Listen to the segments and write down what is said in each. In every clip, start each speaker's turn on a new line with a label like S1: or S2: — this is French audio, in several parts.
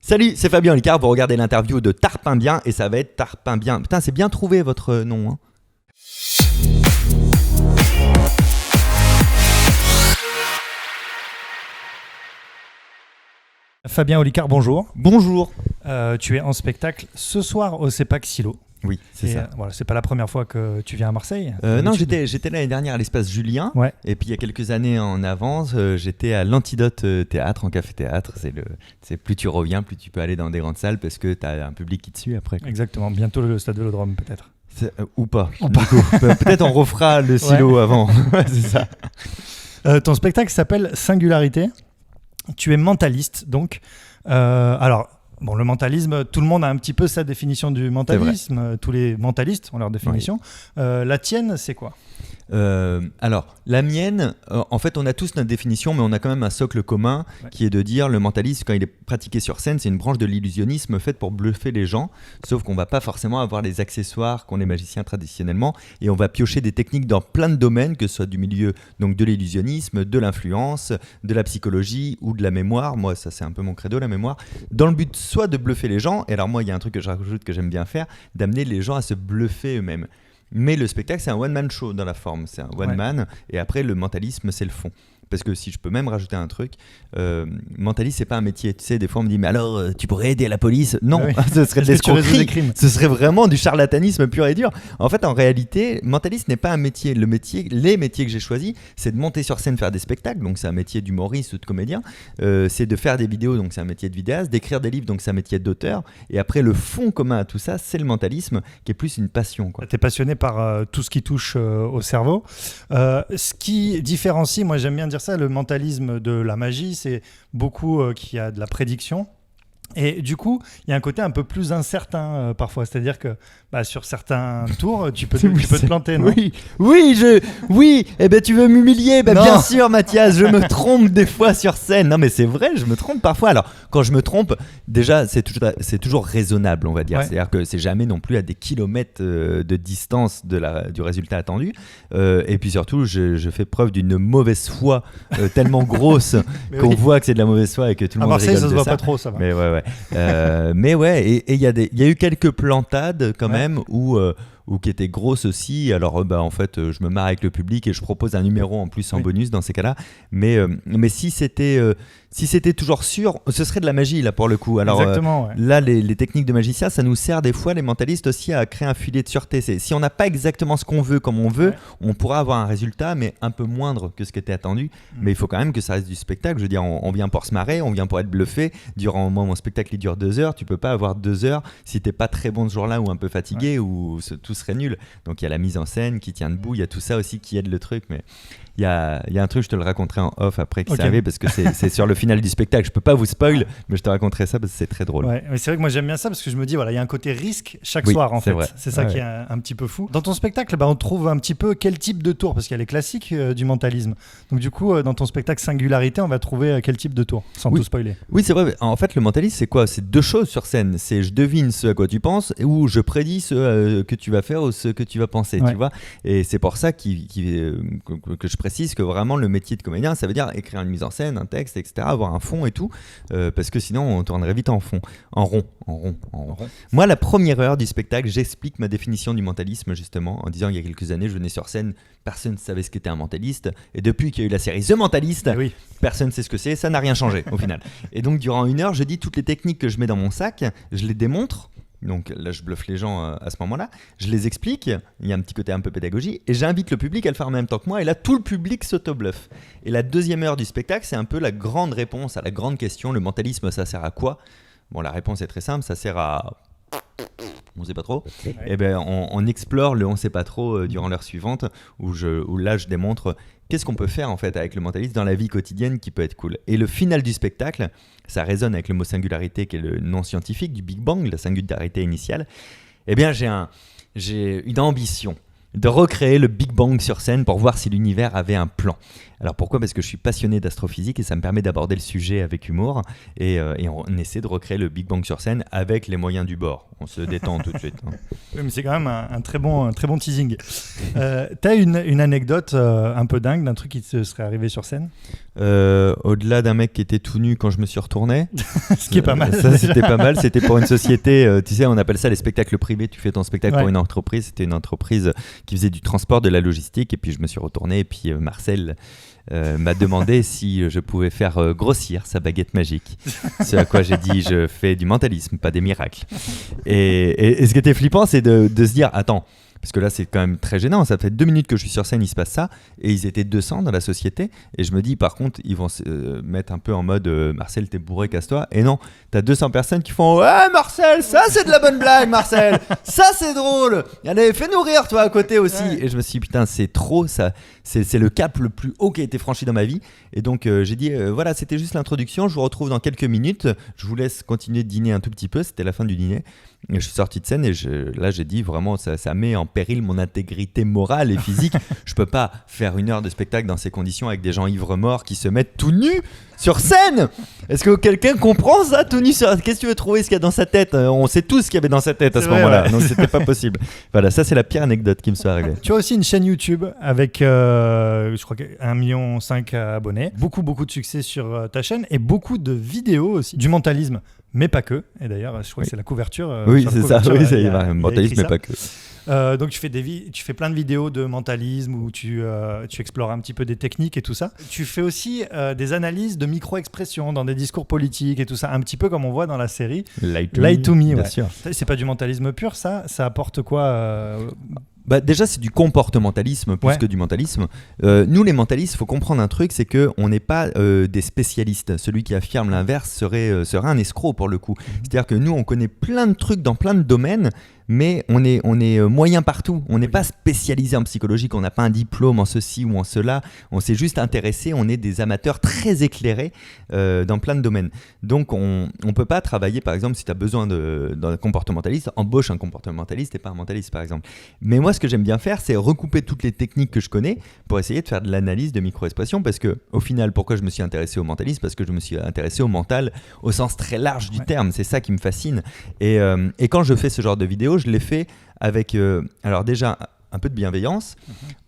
S1: Salut, c'est Fabien Olicard, vous regardez l'interview de Tarpin Bien et ça va être Tarpin Bien. Putain, c'est bien trouvé votre nom. Hein.
S2: Fabien Olicard, bonjour.
S1: Bonjour.
S2: Tu es en spectacle ce soir au CEPAC Silo.
S1: Oui, c'est ça.
S2: Voilà, c'est pas la première fois que tu viens à Marseille.
S1: Non, j'étais l'année dernière à l'espace Julien.
S2: Ouais.
S1: Et puis il y a quelques années en avance, j'étais à l'Antidote Théâtre, en café-théâtre. C'est plus tu reviens, plus tu peux aller dans des grandes salles parce que tu as un public qui te suit après. Quoi.
S2: Exactement, bientôt le Stade Vélodrome peut-être.
S1: Ou pas. Du coup, peut-être on refera le silo avant. Ouais, c'est ça.
S2: Ton spectacle s'appelle Singularité. Tu es mentaliste donc. Alors... Bon, le mentalisme, tout le monde a un petit peu sa définition du mentalisme. Tous les mentalistes ont leur définition. Oui. La tienne, c'est quoi ?
S1: Alors, la mienne, en fait, on a tous notre définition, mais on a quand même un socle commun qui est de dire le mentalisme, quand il est pratiqué sur scène, c'est une branche de l'illusionnisme faite pour bluffer les gens, sauf qu'on va pas forcément avoir les accessoires qu'ont les magiciens traditionnellement, et on va piocher des techniques dans plein de domaines, que ce soit du milieu donc de l'illusionnisme, de l'influence, de la psychologie ou de la mémoire. Moi, ça c'est un peu mon credo, la mémoire, dans le but soit de bluffer les gens, et alors moi, il y a un truc que je rajoute que j'aime bien faire, d'amener les gens à se bluffer eux-mêmes. Mais le spectacle, c'est un one-man show dans la forme. C'est un one-man. Et après, le mentalisme, c'est le fond. Parce que si je peux même rajouter un truc, mentaliste, c'est pas un métier. Tu sais, des fois, on me dit, mais alors, tu pourrais aider la police ? Non, oui. Ce serait de l'escroquerie. Ce serait vraiment du charlatanisme pur et dur. En fait, en réalité, mentaliste n'est pas un métier. Les métiers que j'ai choisis, c'est de monter sur scène, faire des spectacles. Donc, c'est un métier d'humoriste ou de comédien. C'est de faire des vidéos. Donc, c'est un métier de vidéaste. D'écrire des livres. Donc, c'est un métier d'auteur. Et après, le fond commun à tout ça, c'est le mentalisme, qui est plus une passion.
S2: Tu es passionné par tout ce qui touche au cerveau. Ce qui différencie, moi, j'aime bien dire ça, le mentalisme de la magie, c'est beaucoup qui a de la prédiction. Et du coup, il y a un côté un peu plus incertain parfois. C'est-à-dire que sur certains tours, tu peux te planter, non ?
S1: Oui, eh ben, tu veux m'humilier ? Bien sûr, Mathias, je me trompe des fois sur scène. Non, mais c'est vrai, je me trompe parfois. Alors, quand je me trompe, déjà, c'est toujours raisonnable, on va dire. Ouais. C'est-à-dire que c'est jamais non plus à des kilomètres de distance du résultat attendu. Et puis surtout, je fais preuve d'une mauvaise foi tellement grosse qu'on voit que c'est de la mauvaise foi et que tout le monde rigole de ça.
S2: Ça se voit pas trop, ça va.
S1: Mais ouais. Mais ouais, et il y a eu quelques plantades quand même ou qui étaient grosses aussi. Alors en fait, je me marre avec le public et je propose un numéro en plus en bonus dans ces cas-là. Mais si c'était toujours sûr, ce serait de la magie là pour le coup. Alors là, les techniques de magicien, ça nous sert des fois les mentalistes aussi à créer un filet de sûreté. Si on n'a pas exactement ce qu'on veut comme on veut, on pourra avoir un résultat mais un peu moindre que ce qui était attendu. Mais il faut quand même que ça reste du spectacle. Je veux dire, on vient pour se marrer, on vient pour être bluffé. Durant mon spectacle, il dure 2 heures. Tu peux pas avoir 2 heures si t'es pas très bon ce jour-là ou un peu fatigué ou tout serait nul. Donc il y a la mise en scène qui tient debout, il y a tout ça aussi qui aide le truc. Mais il y a un truc, je te le raconterai en off après qui s'arrive parce que c'est sur le final du spectacle. Je peux pas vous spoil, mais je te raconterai ça parce que c'est très drôle.
S2: Ouais, mais c'est vrai que moi j'aime bien ça parce que je me dis, voilà, il y a un côté risque chaque soir en fait. Vrai. C'est ça qui est un petit peu fou. Dans ton spectacle, on trouve un petit peu quel type de tour, parce qu'il y a les classiques du mentalisme. Donc du coup, dans ton spectacle Singularité, on va trouver quel type de tour, sans tout spoiler.
S1: Oui, c'est vrai. En fait, le mentalisme, c'est quoi ? C'est 2 choses sur scène. C'est je devine ce à quoi tu penses ou je prédis ce que tu vas faire ou ce que tu vas penser, tu vois. Et c'est pour ça que je précise que vraiment le métier de comédien, ça veut dire écrire une mise en scène, un texte, etc., avoir un fond et tout, parce que sinon on tournerait vite en rond. Moi, la première heure du spectacle, j'explique ma définition du mentalisme justement en disant il y a quelques années, je venais sur scène, personne ne savait ce qu'était un mentaliste, et depuis qu'il y a eu la série The Mentalist, personne ne sait ce que c'est, ça n'a rien changé au final. Et donc durant 1 heure, je dis toutes les techniques que je mets dans mon sac, je les démontre. Donc là, je bluffe les gens à ce moment-là. Je les explique. Il y a un petit côté un peu pédagogie. Et j'invite le public à le faire en même temps que moi. Et là, tout le public s'auto-bluffe. Et la 2e heure du spectacle, c'est un peu la grande réponse à la grande question. Le mentalisme, ça sert à quoi ? Bon, la réponse est très simple. Ça sert à... on ne sait pas trop. Et ben, on explore le on ne sait pas trop durant l'heure suivante où là, je démontre qu'est-ce qu'on peut faire en fait avec le mentalisme dans la vie quotidienne qui peut être cool. Et le final du spectacle, ça résonne avec le mot singularité qui est le nom scientifique du Big Bang, la singularité initiale. Eh bien, j'ai une ambition de recréer le Big Bang sur scène pour voir si l'univers avait un plan. Alors pourquoi ? Parce que je suis passionné d'astrophysique et ça me permet d'aborder le sujet avec humour et on essaie de recréer le Big Bang sur scène avec les moyens du bord. On se détend tout de suite.
S2: Oui, mais c'est quand même un très bon teasing. T'as une anecdote un peu dingue d'un truc qui te serait arrivé sur scène ?
S1: Au-delà d'un mec qui était tout nu quand je me suis retourné.
S2: Ce qui est pas mal.
S1: Ça, c'était pas mal. C'était pour une société, tu sais, on appelle ça les spectacles privés. Tu fais ton spectacle pour une entreprise. C'était une entreprise qui faisait du transport, de la logistique. Et puis je me suis retourné. Et puis Marcel m'a demandé si je pouvais faire grossir sa baguette magique. Ce à quoi j'ai dit, je fais du mentalisme, pas des miracles. Et ce qui était flippant, c'est de se dire, attends, parce que là c'est quand même très gênant, ça fait 2 minutes que je suis sur scène, il se passe ça, et ils étaient 200 dans la société, et je me dis par contre ils vont se mettre un peu en mode Marcel t'es bourré, casse-toi, et non, t'as 200 personnes qui font ouais Marcel, ça c'est de la bonne blague Marcel, ça c'est drôle, allez fais-nous rire toi à côté aussi, et je me suis dit putain c'est trop, ça, c'est le cap le plus haut qui a été franchi dans ma vie, et donc j'ai dit voilà c'était juste l'introduction, je vous retrouve dans quelques minutes, je vous laisse continuer de dîner un tout petit peu, c'était la fin du dîner. Et je suis sorti de scène et là j'ai dit vraiment ça met en péril mon intégrité morale et physique. Je peux pas faire 1 heure de spectacle dans ces conditions avec des gens ivres morts qui se mettent tout nus sur scène. Est-ce que quelqu'un comprend ça, tout nu sur... Qu'est-ce que tu veux trouver ce qu'il y a dans sa tête ? On sait tous ce qu'il y avait dans sa tête à ce moment-là, ouais. Donc c'était pas possible. Voilà, ça c'est la pire anecdote qui me soit arrivée.
S2: Tu as aussi une chaîne YouTube avec je crois 1,5 million abonnés. Beaucoup de succès sur ta chaîne et beaucoup de vidéos aussi, du mentalisme. Mais pas que. Et d'ailleurs, je crois que c'est la couverture.
S1: Oui, c'est ça. Oui, il y a mentalisme, mais pas que.
S2: Donc tu fais plein de vidéos de mentalisme où tu explores un petit peu des techniques et tout ça. Tu fais aussi des analyses de micro-expressions dans des discours politiques et tout ça, un petit peu comme on voit dans la série Light to Me.
S1: Bien sûr.
S2: C'est pas du mentalisme pur, ça apporte quoi
S1: déjà, c'est du comportementalisme plus que du mentalisme. Nous, les mentalistes, il faut comprendre un truc, c'est qu'on n'est pas des spécialistes. Celui qui affirme l'inverse serait un escroc pour le coup. C'est-à-dire que nous, on connaît plein de trucs dans plein de domaines, mais on est moyen partout. On n'est pas spécialisé en psychologie, on n'a pas un diplôme en ceci ou en cela. On s'est juste intéressé, on est des amateurs très éclairés dans plein de domaines. Donc, on ne peut pas travailler, par exemple, si tu as besoin d'un comportementaliste, embauche un comportementaliste et pas un mentaliste, par exemple. Mais moi, ce que j'aime bien faire, c'est recouper toutes les techniques que je connais pour essayer de faire de l'analyse de micro-expression, parce que au final, pourquoi je me suis intéressé au mentalisme ? Parce que je me suis intéressé au mental au sens très large du terme. C'est ça qui me fascine. Et quand je fais ce genre de vidéo, je l'ai fait avec, alors déjà, un peu de bienveillance.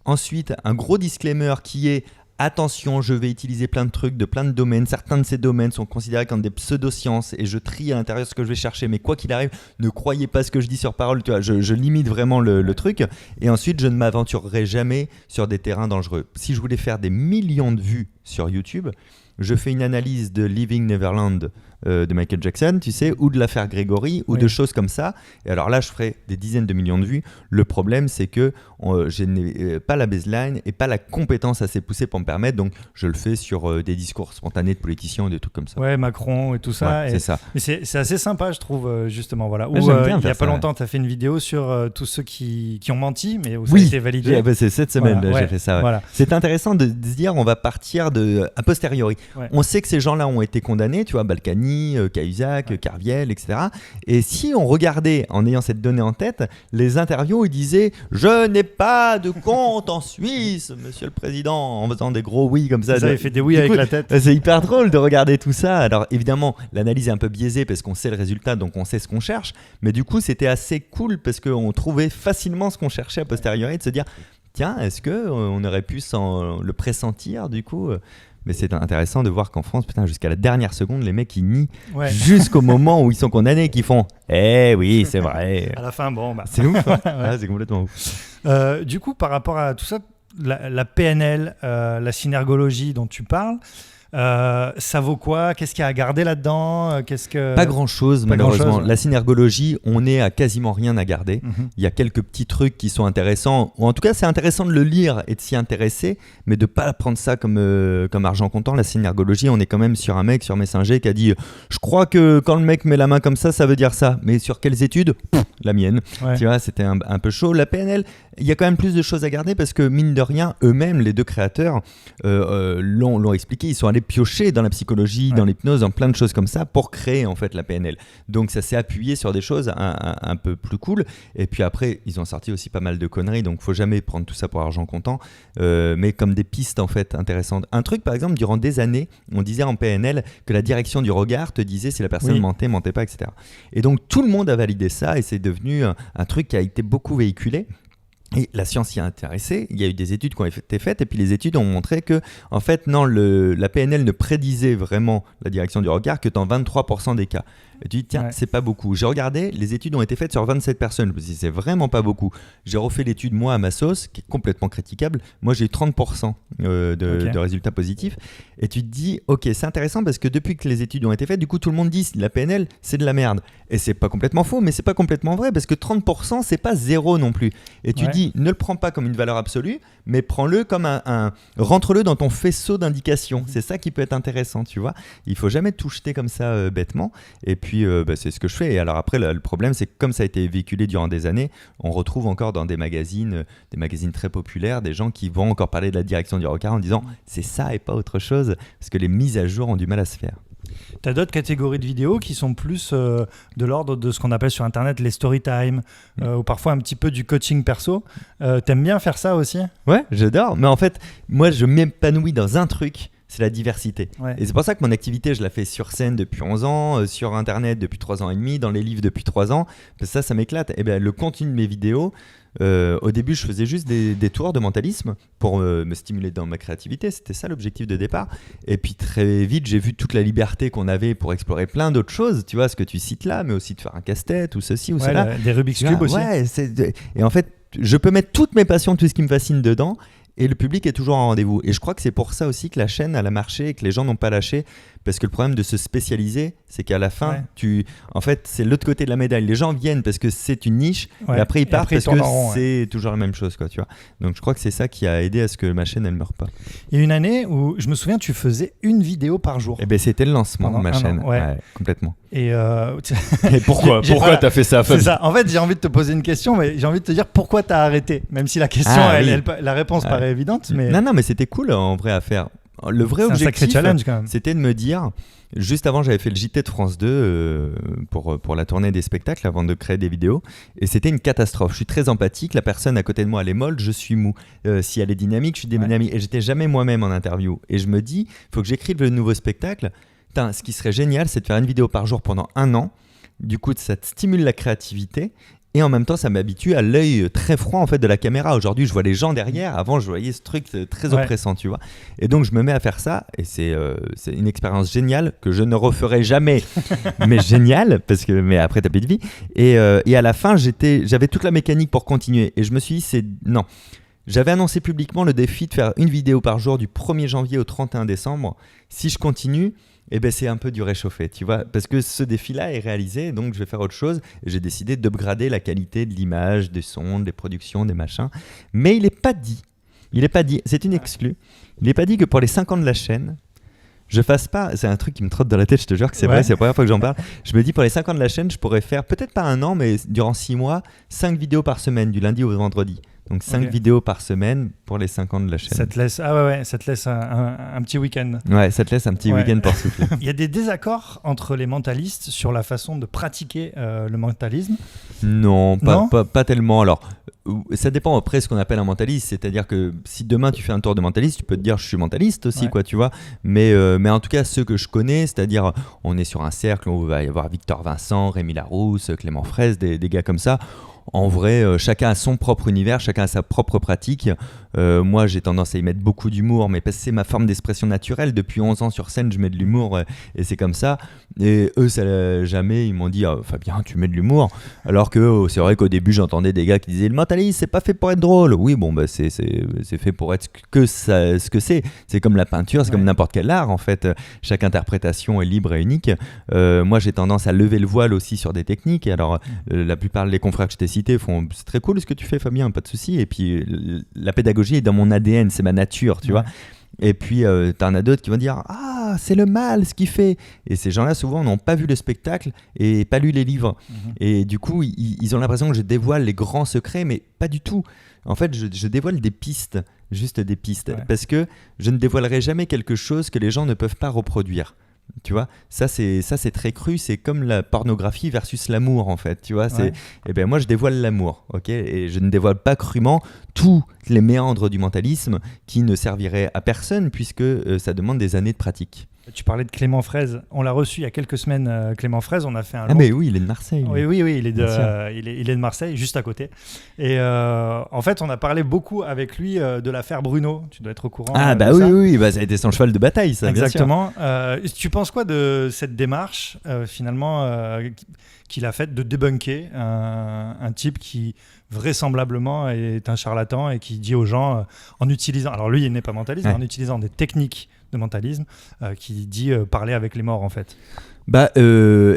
S1: Ensuite, un gros disclaimer qui est attention, je vais utiliser plein de trucs de plein de domaines. Certains de ces domaines sont considérés comme des pseudosciences et je trie à l'intérieur ce que je vais chercher. Mais quoi qu'il arrive, ne croyez pas ce que je dis sur parole. Tu vois, je limite vraiment le truc. Et ensuite, je ne m'aventurerai jamais sur des terrains dangereux. Si je voulais faire des millions de vues sur YouTube, je fais une analyse de Living Neverland de Michael Jackson, tu sais, ou de l'affaire Grégory, ou de choses comme ça. Et alors là, je ferai des dizaines de millions de vues. Le problème, c'est que je n'ai pas la baseline et pas la compétence assez poussée pour me permettre. Donc, je le fais sur des discours spontanés de politiciens ou des trucs comme ça.
S2: Ouais, Macron et tout ça.
S1: Ouais, c'est ça.
S2: Mais c'est assez sympa, je trouve, justement. Voilà.
S1: Ouais,
S2: il n'y a pas longtemps, tu as fait une vidéo sur tous ceux qui ont menti, mais où ça a été validé.
S1: C'est cette semaine, j'ai fait ça. Ouais. Voilà. C'est intéressant de se dire, on va partir a posteriori. Ouais. On sait que ces gens-là ont été condamnés, tu vois, Balkany, Cahuzac, Carviel, etc. Et si on regardait, en ayant cette donnée en tête, les interviews, ils disaient « Je n'ai pas de compte en Suisse, monsieur le président », en faisant des gros oui comme ça.
S2: Vous avez fait des oui avec la tête.
S1: C'est hyper drôle de regarder tout ça. Alors évidemment, l'analyse est un peu biaisée parce qu'on sait le résultat, donc on sait ce qu'on cherche. Mais du coup, c'était assez cool parce qu'on trouvait facilement ce qu'on cherchait a posteriori, de se dire « Tiens, est-ce qu'on aurait pu le pressentir du coup ?» Mais c'est intéressant de voir qu'en France, putain, jusqu'à la dernière seconde, les mecs, ils nient jusqu'au moment où ils sont condamnés, qu'ils font « Eh oui, c'est vrai ».
S2: À la fin, bon, bah...
S1: C'est ouf, hein. Ah, c'est complètement ouf.
S2: Du coup, par rapport à tout ça, la PNL, la synergologie dont tu parles, ça vaut quoi ? Qu'est-ce qu'il y a à garder là-dedans ?
S1: Pas grand-chose, malheureusement. La synergologie, on est à quasiment rien à garder. Il y a quelques petits trucs qui sont intéressants, ou en tout cas, c'est intéressant de le lire et de s'y intéresser, mais de ne pas prendre ça comme argent comptant. La synergologie, on est quand même sur un mec sur Messenger qui a dit « Je crois que quand le mec met la main comme ça veut dire ça. » Mais sur quelles études ? La mienne. Ouais. Tu vois, c'était un peu chaud. La PNL, il y a quand même plus de choses à garder parce que, mine de rien, eux-mêmes, les deux créateurs, l'ont expliqué. Ils sont allés aller piocher dans la psychologie, dans l'hypnose, dans plein de choses comme ça pour créer en fait la PNL. Donc ça s'est appuyé sur des choses un peu plus cool. Et puis après, ils ont sorti aussi pas mal de conneries, donc faut jamais prendre tout ça pour argent comptant, mais comme des pistes en fait intéressantes. Un truc par exemple, durant des années, on disait en PNL que la direction du regard te disait si la personne mentait pas, etc. Et donc tout le monde a validé ça et c'est devenu un truc qui a été beaucoup véhiculé. Et la science y a intéressé, il y a eu des études qui ont été faites et puis les études ont montré que en fait non, la PNL ne prédisait vraiment la direction du regard que dans 23% des cas. Et tu dis tiens, c'est pas beaucoup. J'ai regardé, les études ont été faites sur 27 personnes, je me suis dit c'est vraiment pas beaucoup. J'ai refait l'étude moi à ma sauce, qui est complètement critiquable. Moi j'ai eu 30% de résultats positifs. Et tu te dis ok, c'est intéressant parce que depuis que les études ont été faites, du coup tout le monde dit la PNL c'est de la merde. Et c'est pas complètement faux, mais c'est pas complètement vrai parce que 30% c'est pas zéro non plus. Et tu dis ne le prends pas comme une valeur absolue, mais prends-le comme rentre-le dans ton faisceau d'indications. C'est ça qui peut être intéressant, tu vois. Il faut jamais tout jeter comme ça bêtement. Et puis c'est ce que je fais. Et alors après le problème c'est que comme ça a été véhiculé durant des années, on retrouve encore dans des magazines très populaires, des gens qui vont encore parler de la direction du regard en disant c'est ça et pas autre chose, parce que les mises à jour ont du mal à se faire.
S2: Tu as d'autres catégories de vidéos qui sont plus de l'ordre de ce qu'on appelle sur Internet les story time, ou parfois un petit peu du coaching perso. T'aimes bien faire ça aussi ?
S1: Ouais, j'adore. Mais en fait, moi, je m'épanouis dans un truc, c'est la diversité. Et c'est pour ça que mon activité, je la fais sur scène depuis 11 ans, sur Internet depuis 3 ans et demi, dans les livres depuis 3 ans. Parce que ça m'éclate. Et bien, le contenu de mes vidéos, au début, je faisais juste des tours de mentalisme pour me stimuler dans ma créativité. C'était ça l'objectif de départ. Et puis très vite, j'ai vu toute la liberté qu'on avait pour explorer plein d'autres choses. Tu vois, ce que tu cites là, mais aussi de faire un casse-tête ou ceci ou cela.
S2: Des Rubik's Cube aussi.
S1: Et en fait, je peux mettre toutes mes passions, tout ce qui me fascine dedans. Et le public est toujours en rendez-vous. Et je crois que c'est pour ça aussi que la chaîne elle a marché et que les gens n'ont pas lâché. Parce que le problème de se spécialiser, c'est qu'à la fin, en fait, c'est l'autre côté de la médaille. Les gens viennent parce que c'est une niche et après ils partent parce que c'est toujours la même chose, quoi, tu vois. Donc je crois que c'est ça qui a aidé à ce que ma chaîne elle meure pas.
S2: Il y a une année où je me souviens, tu faisais une vidéo par jour.
S1: Et ben c'était le lancement de ma chaîne, complètement.
S2: Et
S1: pourquoi t'as fait ça, Fabien ?
S2: C'est ça. En fait, j'ai envie de te poser une question, mais j'ai envie de te dire pourquoi t'as arrêté. Même si la question, la réponse paraît évidente, mais
S1: non, mais c'était cool en vrai à faire. Le vrai objectif, c'était de me dire, juste avant j'avais fait le JT de France 2 pour la tournée des spectacles avant de créer des vidéos, et c'était une catastrophe. Je suis très empathique, la personne à côté de moi elle est molle, je suis mou. Si elle est dynamique, je suis dynamique, et j'étais jamais moi-même en interview. Et je me dis, il faut que j'écrive le nouveau spectacle. Ce qui serait génial, c'est de faire une vidéo par jour pendant 1 an. Du coup, ça te stimule la créativité. Et en même temps, ça m'habitue à l'œil très froid en fait de la caméra. Aujourd'hui, je vois les gens derrière. Avant, je voyais ce truc très oppressant, tu vois. Et donc, je me mets à faire ça. Et c'est une expérience géniale que je ne referai jamais. Mais géniale, mais après, t'as plus de vie. Et à la fin, j'avais toute la mécanique pour continuer. Et je me suis dit, non. J'avais annoncé publiquement le défi de faire une vidéo par jour du 1er janvier au 31 décembre. Si je continue, c'est un peu du réchauffé, tu vois, parce que ce défi-là est réalisé, donc je vais faire autre chose. Et j'ai décidé d'upgrader la qualité de l'image, des sons, des productions, des machins. Mais il n'est pas dit, c'est une exclue, il n'est pas dit que pour les 5 ans de la chaîne, je fasse pas, c'est un truc qui me trotte dans la tête, je te jure que c'est vrai, c'est la première fois que j'en parle. Je me dis pour les 5 ans de la chaîne, je pourrais faire, peut-être pas 1 an, mais durant 6 mois, 5 vidéos par semaine, du lundi au vendredi. Donc 5 vidéos par semaine pour les 5 ans de la chaîne.
S2: Ça te laisse, ça te laisse un petit week-end.
S1: Ouais, ça te laisse un petit week-end pour souffler.
S2: Il y a des désaccords entre les mentalistes sur la façon de pratiquer le mentalisme ?
S1: Non, pas tellement. Alors, ça dépend après ce qu'on appelle un mentaliste. C'est-à-dire que si demain tu fais un tour de mentaliste, tu peux te dire je suis mentaliste aussi, quoi, tu vois. Mais en tout cas, ceux que je connais, c'est-à-dire on est sur un cercle où il va y avoir Victor Vincent, Rémi Larousse, Clément Fraisse, des gars comme ça. En vrai, chacun a son propre univers, chacun a sa propre pratique. Moi, j'ai tendance à y mettre beaucoup d'humour, mais parce que c'est ma forme d'expression naturelle. Depuis 11 ans sur scène, je mets de l'humour et c'est comme ça. Et eux, jamais, ils m'ont dit Fabien, tu mets de l'humour. Alors que c'est vrai qu'au début, j'entendais des gars qui disaient le mentalisme, c'est pas fait pour être drôle. Oui, bon, c'est fait pour être ce que c'est. C'est comme la peinture, c'est comme n'importe quel art, en fait. Chaque interprétation est libre et unique. Moi, j'ai tendance à lever le voile aussi sur des techniques. Et alors, la plupart des confrères que je t'ai cités font c'est très cool ce que tu fais, Fabien, pas de souci. Et puis, la pédagogie est dans mon ADN, c'est ma nature, tu vois. Et puis, t'en as d'autres qui vont dire c'est le mal ce qu'il fait. Et ces gens-là, souvent, n'ont pas vu le spectacle et pas lu les livres. Et du coup, ils ont l'impression que je dévoile les grands secrets, mais pas du tout. En fait, je dévoile des pistes. juste des pistes.
S2: Ouais.
S1: Parce que je ne dévoilerai jamais quelque chose que les gens ne peuvent pas reproduire. Tu vois, ça c'est très cru, c'est comme la pornographie versus l'amour en fait, tu vois, et ben moi je dévoile l'amour, ok, et je ne dévoile pas crûment tous les méandres du mentalisme qui ne serviraient à personne puisque ça demande des années de pratique.
S2: Tu parlais de Clément Fraise. On l'a reçu il y a quelques semaines, Clément Fraise. On a fait un
S1: mais oui, il est de Marseille.
S2: Oui, il est de Marseille, juste à côté. Et en fait, on a parlé beaucoup avec lui de l'affaire Bruno. Tu dois être au courant.
S1: Ah bah oui, ça a été son cheval de bataille, ça.
S2: Exactement. Tu penses quoi de cette démarche, finalement, qu'il a faite de débunker un type qui vraisemblablement est un charlatan et qui dit aux gens, en utilisant, alors lui il n'est pas mentaliste, mais en utilisant des techniques de mentalisme, qui dit parler avec les morts en fait.
S1: Bah,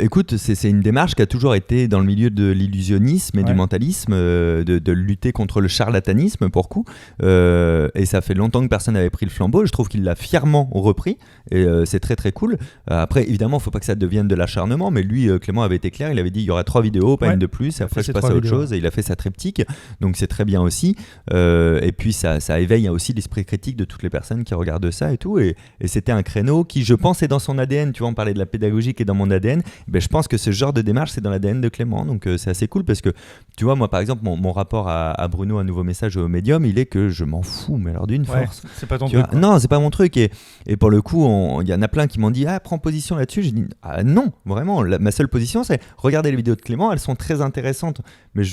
S1: écoute, c'est une démarche qui a toujours été dans le milieu de l'illusionnisme et du mentalisme, de lutter contre le charlatanisme pour coup. Et ça fait longtemps que personne n'avait pris le flambeau. Je trouve qu'il l'a fièrement repris et c'est très très cool. Après, évidemment, il ne faut pas que ça devienne de l'acharnement, mais lui, Clément avait été clair. Il avait dit il y aura 3 vidéos, pas une de plus. Et après, je passe à autre chose. Et il a fait sa triptyque, donc c'est très bien aussi. Et puis, ça éveille aussi l'esprit critique de toutes les personnes qui regardent ça et tout. Et c'était un créneau qui, je pense, est dans son ADN. Tu vois, on parlait de la pédagogie qui est dans mon ADN. Ben, je pense que ce genre de démarche, c'est dans l'ADN de Clément. Donc, c'est assez cool parce que, tu vois, moi, par exemple, mon rapport à Bruno, un nouveau message au médium, il est que je m'en fous, mais alors d'une force.
S2: C'est pas ton truc.
S1: Non, c'est pas mon truc. Et pour le coup, il y en a plein qui m'ont dit prends position là-dessus. J'ai dit non, vraiment. Ma seule position, c'est regarder les vidéos de Clément. Elles sont très intéressantes, mais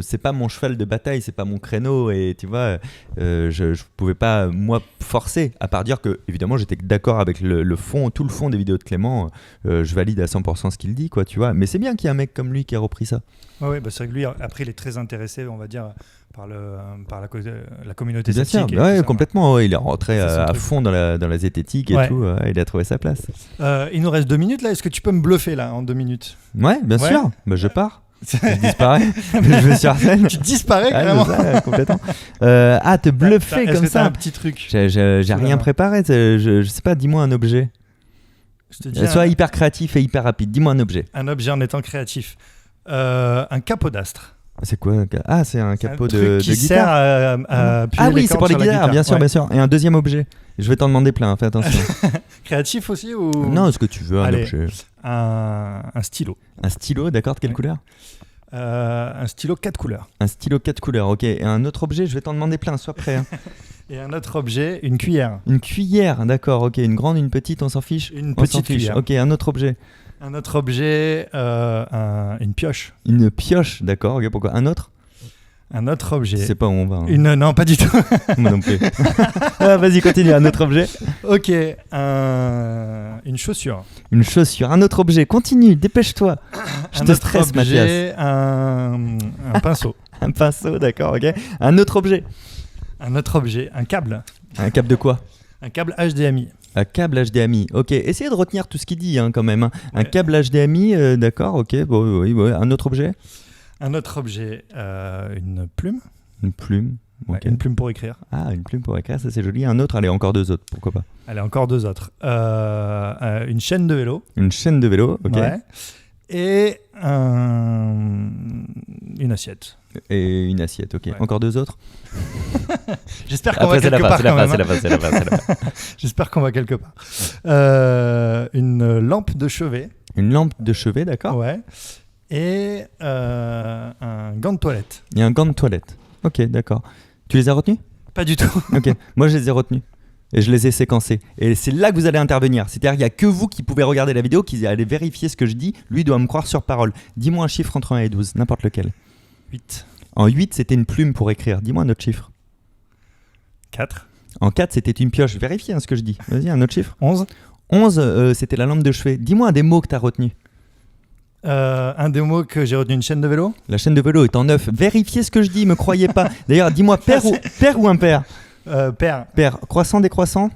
S1: c'est pas mon cheval de bataille, c'est pas mon créneau. Et tu vois, je pouvais pas moi forcer, à part dire que évidemment j'étais d'accord avec le fond, tout le fond des vidéos de Clément. Je valide à 100% ce qu'il dit, quoi, tu vois. Mais c'est bien qu'il y ait un mec comme lui qui a repris ça.
S2: Ouais, bah c'est vrai que lui, après, il est très intéressé, on va dire, par la communauté
S1: bien
S2: sceptique.
S1: Sûr, ouais, complètement. Ouais, il est rentré à fond dans la zététique et tout. Il a trouvé sa place.
S2: Il nous reste 2 minutes là. Est-ce que tu peux me bluffer là en 2 minutes?
S1: Ouais, bien sûr. Bah, je pars. Je disparais. Je vais sur scène.
S2: Tu disparais carrément.
S1: Complètement. Te bluffer comme ça.
S2: Un petit truc.
S1: J'ai rien préparé. Je sais pas. Dis-moi un objet.
S2: Je te dis
S1: Sois hyper créatif et hyper rapide. Dis-moi un objet.
S2: Un objet en étant créatif. Un capot d'astre.
S1: C'est quoi? C'est un capot
S2: de
S1: guitare.
S2: Sert à
S1: oui, c'est pour les guitares, bien sûr, bien sûr. Et un deuxième objet. Je vais t'en demander plein, fais attention.
S2: Créatif aussi ou...
S1: Non, ce que tu veux, un objet.
S2: Un stylo.
S1: Un stylo, d'accord, de quelle couleur?
S2: Un stylo 4 couleurs.
S1: Un stylo 4 couleurs, ok. Et un autre objet, je vais t'en demander plein, sois prêt. Hein.
S2: Et un autre objet, une cuillère.
S1: Une cuillère, d'accord, ok. Une grande, une petite, on s'en fiche?
S2: Une petite cuillère.
S1: Ok, un autre objet.
S2: Un autre objet, une pioche.
S1: Une pioche, d'accord, ok, pourquoi? Un autre?
S2: Un autre objet.
S1: Je sais pas où on va. Hein.
S2: Non, pas du tout.
S1: Moi non plus. Vas-y, continue, un autre objet.
S2: Ok, une chaussure.
S1: Une chaussure, un autre objet, continue, dépêche-toi. Je te stresse, Mathias.
S2: Un pinceau.
S1: Un pinceau, d'accord, ok. Un autre objet.
S2: Un autre objet, un câble.
S1: Un câble de quoi?
S2: Un câble HDMI.
S1: Un câble HDMI, ok. Essayez de retenir tout ce qu'il dit hein, quand même. Hein. Un câble HDMI, d'accord, ok. Bon, oui. Un autre objet?
S2: Un autre objet, une plume.
S1: Une plume, ok.
S2: Une plume pour écrire.
S1: Ah, une plume pour écrire, ça c'est joli. Un autre, allez, encore 2 autres, pourquoi pas?
S2: Allez, encore 2 autres. Une chaîne de vélo.
S1: Une chaîne de vélo, ok.
S2: Ouais. Et une assiette.
S1: Et une assiette, ok. Ouais. Encore 2 autres?
S2: J'espère qu'on va quelque part.
S1: C'est la fin.
S2: J'espère qu'on va quelque part. Une lampe de chevet.
S1: Une lampe de chevet, d'accord.
S2: Ouais. Et un gant de toilette.
S1: Et un gant de toilette. Ok, d'accord. Tu les as retenus?
S2: Pas du tout.
S1: Ok, moi je les ai retenus. Et je les ai séquencés. Et c'est là que vous allez intervenir. C'est-à-dire qu'il n'y a que vous qui pouvez regarder la vidéo, qui allez vérifier ce que je dis. Lui doit me croire sur parole. Dis-moi un chiffre entre 1 et 12, n'importe lequel.
S2: 8.
S1: En 8, c'était une plume pour écrire. Dis-moi un autre chiffre.
S2: 4.
S1: En 4, c'était une pioche. Vérifiez ce que je dis. Vas-y, un autre chiffre.
S2: 11.
S1: 11, c'était la lampe de chevet. Dis-moi un des mots que tu as retenu.
S2: Un des mots que j'ai retenu, une chaîne de vélo.
S1: La chaîne de vélo est en 9. Vérifiez ce que je dis, me croyez pas. D'ailleurs, dis-moi père ou impair.
S2: Pair.
S1: Pair. Croissant, décroissant?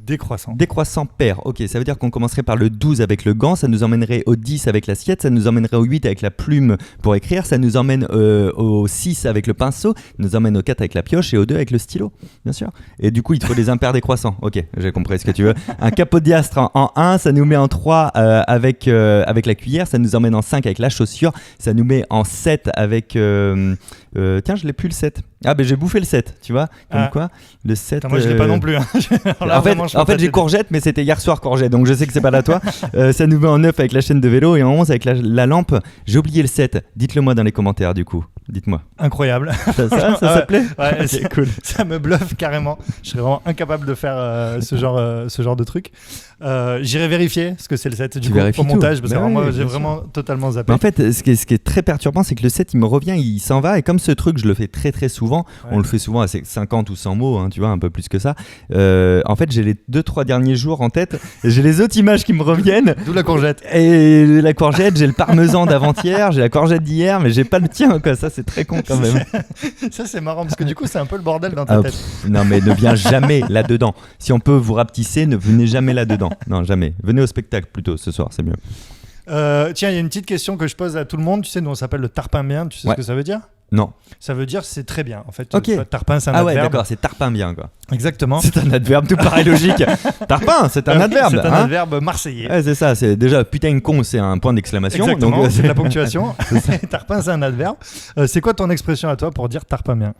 S2: Décroissant.
S1: Décroissant pair. Ok, ça veut dire qu'on commencerait par le 12 avec le gant, ça nous emmènerait au 10 avec l'assiette, ça nous emmènerait au 8 avec la plume pour écrire, ça nous emmène au 6 avec le pinceau, nous emmène au 4 avec la pioche et au 2 avec le stylo, bien sûr. Et du coup, il te faut des impairs décroissants. Ok, j'ai compris ce que tu veux. Un capot de diastre en 1, ça nous met en 3 avec la cuillère, ça nous emmène en 5 avec la chaussure, ça nous met en 7 avec... tiens, je l'ai plus le 7. Ah, ben j'ai bouffé le 7, tu vois. Comme quoi, le 7.
S2: Attends, moi, je l'ai pas non plus. Hein.
S1: Là, en fait j'ai courgette, mais c'était hier soir courgette, donc je sais que c'est pas là toi. Ça nous met en 9 avec la chaîne de vélo et en 11 avec la lampe. J'ai oublié le 7. Dites-le moi dans les commentaires du coup. Dites-moi.
S2: Incroyable.
S1: Ça plaît?
S2: Ouais,
S1: okay, cool.
S2: Ça me bluffe carrément. Je serais vraiment incapable de faire ce genre de truc. J'irai vérifier ce que c'est le 7 du coup au montage parce que moi j'ai vraiment totalement zappé.
S1: Mais en fait, ce qui est très perturbant, c'est que le 7 il me revient, il s'en va et comme ce truc je le fais très très souvent, on le fait souvent à 50 ou 100 mots, hein, tu vois, un peu plus que ça. En fait, j'ai les 2-3 derniers jours en tête, et j'ai les autres images qui me reviennent.
S2: D'où la courgette.
S1: Et la courgette, j'ai le parmesan d'avant-hier, j'ai la courgette d'hier, mais j'ai pas le tien quoi. Ça c'est très con quand même.
S2: Ça c'est marrant parce que du coup c'est un peu le bordel dans ta tête.
S1: Non mais ne viens jamais là-dedans. Si on peut vous rapetisser, ne venez jamais là-dedans. Non, jamais. Venez au spectacle plutôt ce soir, c'est mieux.
S2: Tiens, il y a une petite question que je pose à tout le monde. Tu sais, nous on s'appelle le tarpin bien. Tu sais ce que ça veut dire?
S1: Non.
S2: Ça veut dire c'est très bien. En fait,
S1: tarpin
S2: c'est un adverbe.
S1: Ah ouais, d'accord, c'est tarpin bien quoi.
S2: Exactement.
S1: C'est un adverbe, tout paraît logique. Tarpin, c'est un adverbe.
S2: C'est un adverbe marseillais.
S1: Ouais, c'est ça. C'est déjà putain con, c'est un point d'exclamation.
S2: Exactement.
S1: Donc
S2: c'est de la ponctuation. Tarpin, c'est un adverbe. C'est quoi ton expression à toi pour dire tarpin bien?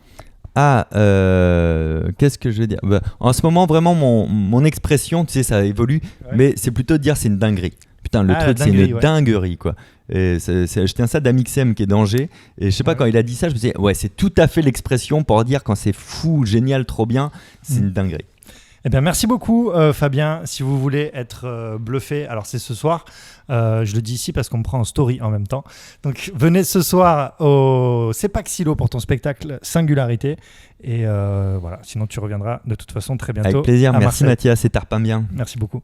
S1: Qu'est-ce que je vais dire? En ce moment, vraiment, mon expression, tu sais, ça évolue, mais c'est plutôt de dire c'est une dinguerie. Putain, le truc, c'est une dinguerie, quoi. Et je tiens ça d'Amixem qui est d'Angers. Et je sais pas, quand il a dit ça, je me disais, ouais, c'est tout à fait l'expression pour dire quand c'est fou, génial, trop bien, c'est une dinguerie.
S2: Eh bien, merci beaucoup, Fabien. Si vous voulez être bluffé, alors c'est ce soir. Je le dis ici parce qu'on me prend en story en même temps. Donc, venez ce soir au C'est pas Xylo pour ton spectacle Singularité. Et voilà, sinon tu reviendras de toute façon très bientôt.
S1: Avec plaisir. Merci
S2: Marseille.
S1: Mathias, c'est tarpin bien.
S2: Merci beaucoup.